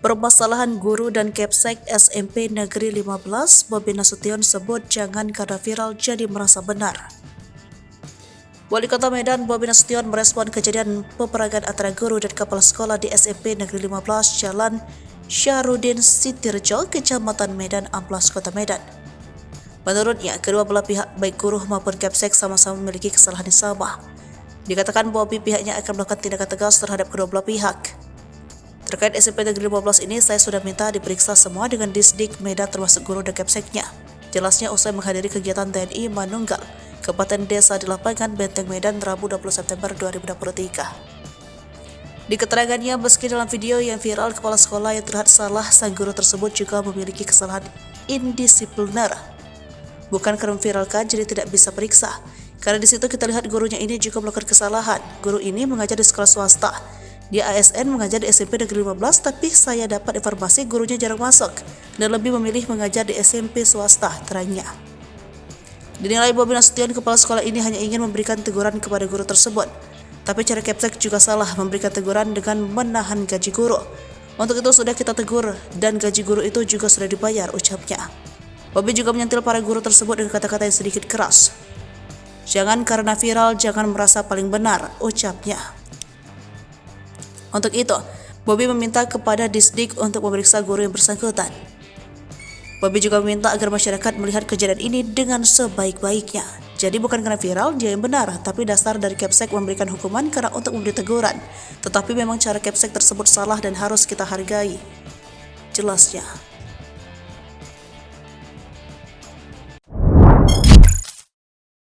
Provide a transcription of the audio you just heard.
Permasalahan guru dan Kepsek SMP Negeri 15, Bobi Nasution sebut jangan karena viral jadi merasa benar. Wali Kota Medan Bobi Nasution merespon kejadian peperangan antara guru dan kepala sekolah di SMP Negeri 15 Jalan Syarudin Sitirjo, Kecamatan Medan Amplas, Kota Medan. Menurutnya, kedua belah pihak baik guru maupun Kepsek sama-sama memiliki kesalahan yang sama. Dikatakan Bobi pihaknya akan melakukan tindakan tegas terhadap kedua belah pihak. Terkait SMP Negeri 15 ini, saya sudah minta diperiksa semua dengan Disdik Medan termasuk guru dan Kepseknya. Jelasnya usai menghadiri kegiatan TNI Manunggal, Kabupaten Desa di lapangan Benteng Medan, Rabu 20 September 2023. Di keterangannya, meski dalam video yang viral kepala sekolah yang terlihat salah, sang guru tersebut juga memiliki kesalahan indisipliner. Bukan karena viralkan jadi tidak bisa periksa. Karena di situ kita lihat gurunya ini juga melakukan kesalahan. Guru ini mengajar di sekolah swasta. Dia ASN mengajar di SMP Negeri 15, tapi saya dapat informasi gurunya jarang masuk dan lebih memilih mengajar di SMP swasta, terangnya. Dinilai Bobi Nasution, kepala sekolah ini hanya ingin memberikan teguran kepada guru tersebut. Tapi cara Kepsek juga salah memberikan teguran dengan menahan gaji guru. Untuk itu sudah kita tegur dan gaji guru itu juga sudah dibayar, ucapnya. Bobi juga menyentil para guru tersebut dengan kata-kata yang sedikit keras. Jangan karena viral, jangan merasa paling benar, ucapnya. Untuk itu, Bobi meminta kepada Disdik untuk memeriksa guru yang bersangkutan. Bobi juga meminta agar masyarakat melihat kejadian ini dengan sebaik-baiknya. Jadi bukan karena viral dia yang benar, tapi dasar dari Kepsek memberikan hukuman karena untuk memberi teguran. Tetapi memang cara Kepsek tersebut salah dan harus kita hargai, jelasnya.